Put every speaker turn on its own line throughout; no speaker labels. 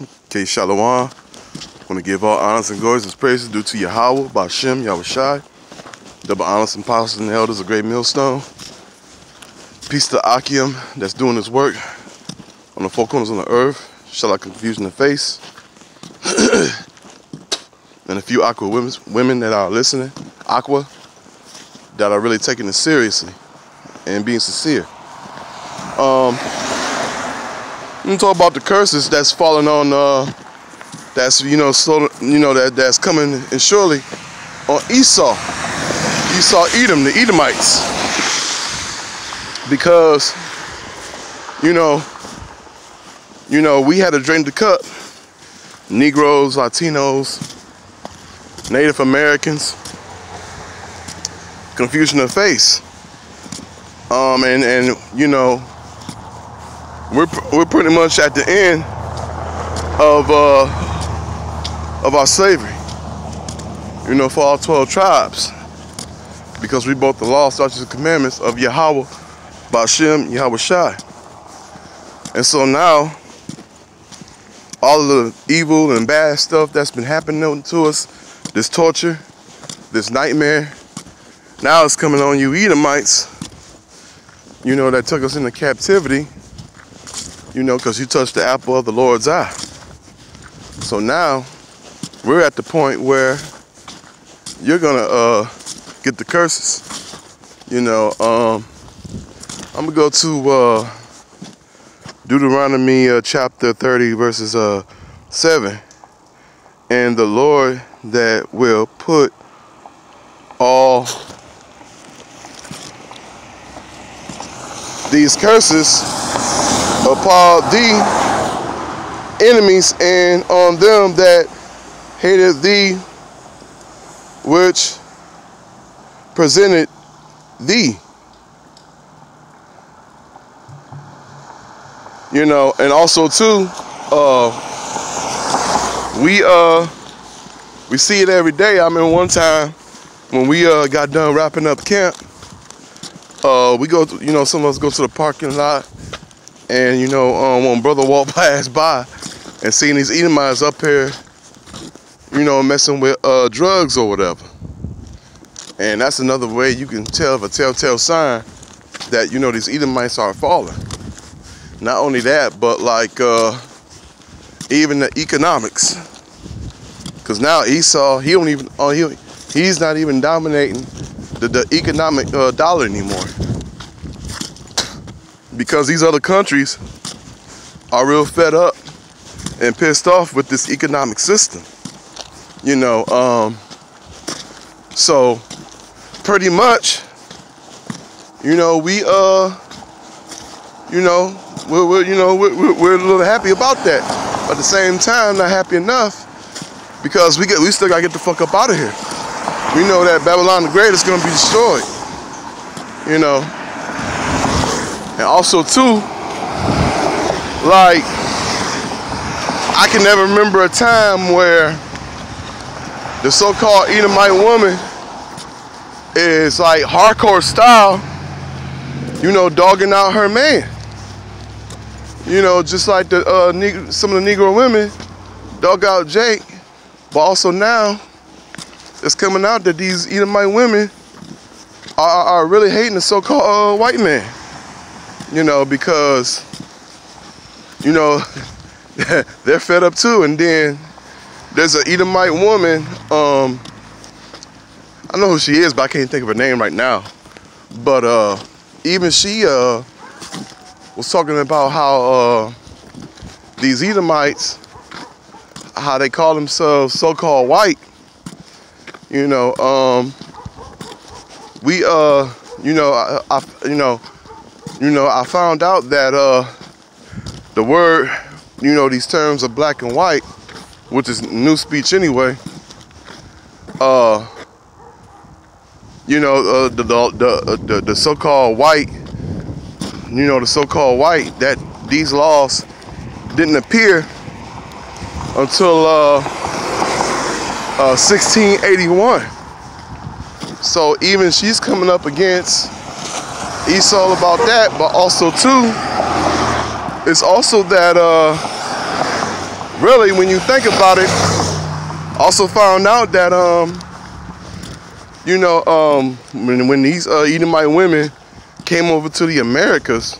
Okay, Shalom. I want to give all honors and glories and praises due to Yahweh, Ba'Shem, Yahushai, double honors and apostles and elders of Great Millstone. Peace to Akim that's doing his work on the four corners of the earth. Shall I confusion the face? And a few Aqua women that are listening, Aqua, that are really taking it seriously and being sincere. I'm gonna talk about the curses that's falling on that's that's coming and surely on Esau, Edom, the Edomites, because we had to drink the cup. Negroes, Latinos, Native Americans, confusion of face, and we're pretty much at the end of our slavery, for all 12 tribes, because we broke the law, statutes, and commandments of Yahweh, Ba'Shem, Yahushai. And so now, all of the evil and bad stuff that's been happening to us, this torture, this nightmare, now it's coming on you Edomites, that took us into captivity, because you touched the apple of the Lord's eye. So now, we're at the point where you're gonna get the curses. I'm gonna go to Deuteronomy chapter 30, verses 7. And the Lord that will put all these curses upon thee enemies and on them that hated thee, which presented thee. And also too, we see it every day. I mean, one time when we got done wrapping up camp, we go to, some of us go to the parking lot, and when brother walked by and seeing these Edomites up here, messing with drugs or whatever. And that's another way you can tell of a telltale sign that these Edomites are falling. Not only that, but like even the economics, because now Esau, he's not even dominating the economic dollar anymore, because these other countries are real fed up and pissed off with this economic system. So pretty much, we're a little happy about that. But at the same time, not happy enough, because we still gotta get the fuck up out of here. We know that Babylon the Great is gonna be destroyed. And also too, like, I can never remember a time where the so-called Edomite woman is like hardcore style, dogging out her man. Just like some of the Negro women dog out Jake, but also now it's coming out that these Edomite women are really hating the so-called white man. Because they're fed up too. And then there's an Edomite woman, I know who she is, but I can't think of her name right now. But even she was talking about how these Edomites, how they call themselves so-called white. I found out that the word, these terms of black and white, which is new speech anyway, the so-called white, the so-called white, that these laws didn't appear until 1681. So even she's coming up against Esau about that, but also too, it's also that really, when you think about it, also found out that when these Edomite women came over to the Americas,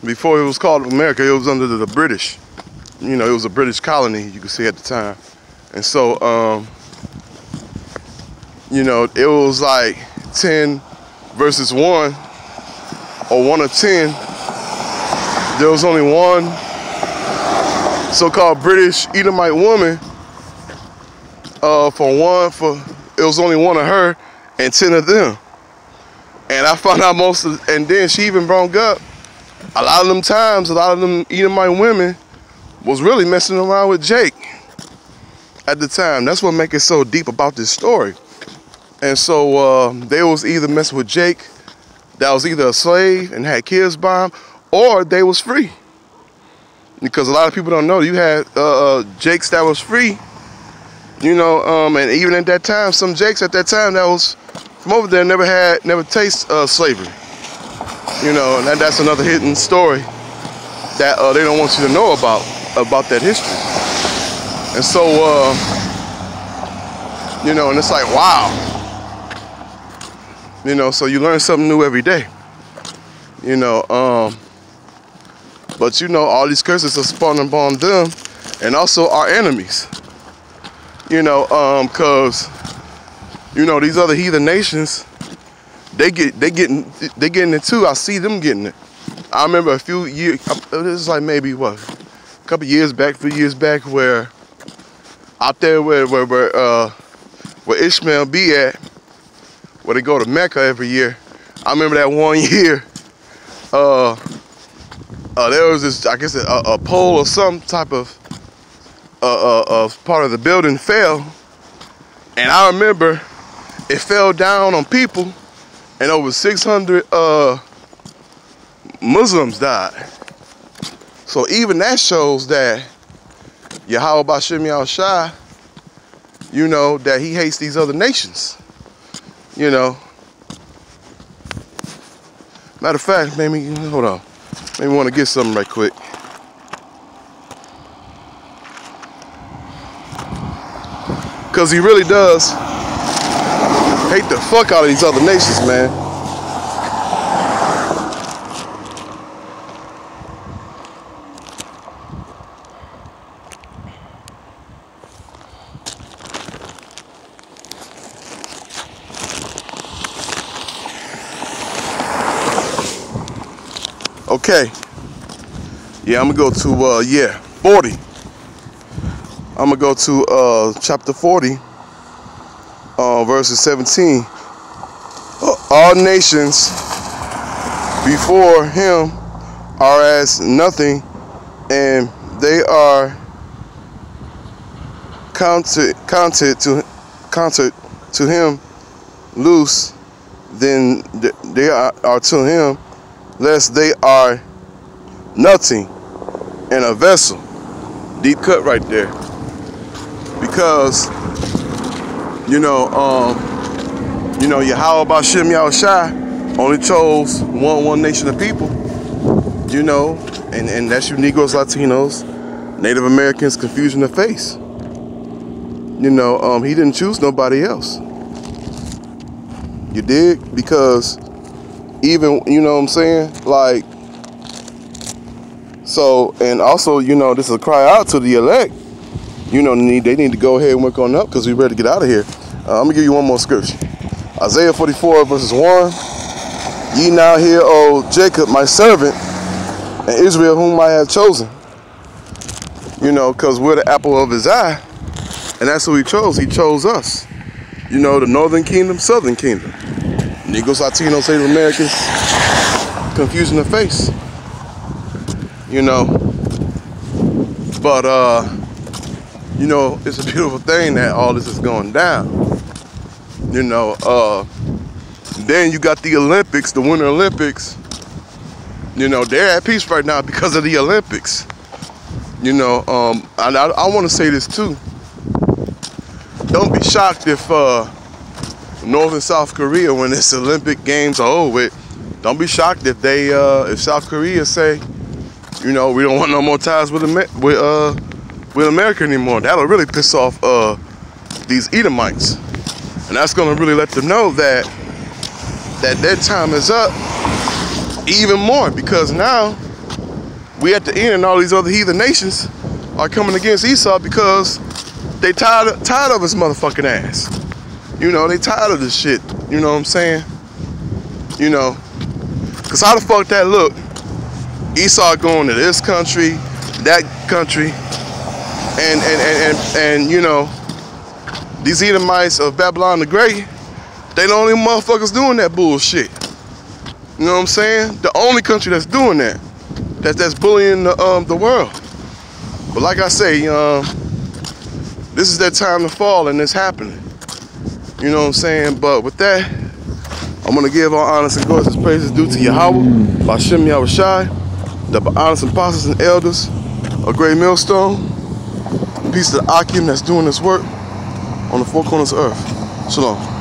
before it was called America, it was under the British. It was a British colony, you could say at the time. And so, it was like 10 versus 1, or 1 or 10. There was only one so-called British Edomite woman. It was only one of her and 10 of them. And I found out and then she even brought up a lot of them times, a lot of them Edomite women was really messing around with Jake at the time. That's what makes it so deep about this story. And so they was either messing with Jake that was either a slave and had kids by him, or they was free. Because a lot of people don't know, you had Jakes that was free, and even at that time, some Jakes at that time that was from over there never taste slavery. And that's another hidden story that they don't want you to know about that history. And so, and it's like, wow. So you learn something new every day. But all these curses are spawned upon them and also our enemies. Cause these other heathen nations, they getting it too. I see them getting it. I remember a few years, this is like maybe a few years back, where out there where Ishmael be at, where they go to Mecca every year. I remember that one year, there was this, I guess, a pole or some type of part of the building fell, and I remember it fell down on people, and over 600 Muslims died. So even that shows that Yahweh Bashim Yahushai, that he hates these other nations. Matter of fact, maybe, hold on. Maybe want to get something right quick. Because he really does hate the fuck out of these other nations, man. Okay. Yeah, I'm gonna go to 40. I'm gonna go to chapter 40, verses 17. All nations before him are as nothing, and they are counted to him loose. Then they are to him, lest they are nothing in a vessel. Deep cut right there. Because Yahweh Bashim Yahushai only chose one nation of people, and that's you Negroes, Latinos, Native Americans, confusion of face. He didn't choose nobody else. You dig? Because even, what I'm saying? Like, so, and also, this is a cry out to the elect. They need to go ahead and work on up, because we're ready to get out of here. I'm going to give you one more scripture. Isaiah 44 verses 1. Ye now hear, O Jacob, my servant, and Israel, whom I have chosen. Because we're the apple of his eye. And that's who he chose. He chose us. The northern kingdom, southern kingdom. Negroes, Latinos, Native Americans, confusion of face. But, it's a beautiful thing that all this is going down. Then you got the Olympics, the Winter Olympics. They're at peace right now because of the Olympics. And I want to say this too. Don't be shocked if North and South Korea, when this Olympic Games are over with, don't be shocked if if South Korea say, You know, we don't want no more ties with America anymore. That'll really piss off these Edomites, and that's gonna really let them know that their time is up even more, because now we at the end, and all these other heathen nations are coming against Esau because they tired of his motherfucking ass. You know, they tired of this shit. You know what I'm saying? You know, cause how the fuck that look? Esau going to this country, that country, and you know, these Edomites of Babylon the Great, they the only motherfuckers doing that bullshit. You know what I'm saying? The only country that's doing that, that's bullying the world. But like I say, this is their time to fall, and it's happening. You know what I'm saying? But with that, I'm gonna give all honest and glorious praises due to Yahweh, Bashem Yahushai, the honest apostles and elders, a great millstone, peace to the Akim that's doing this work on the four corners of earth. Shalom.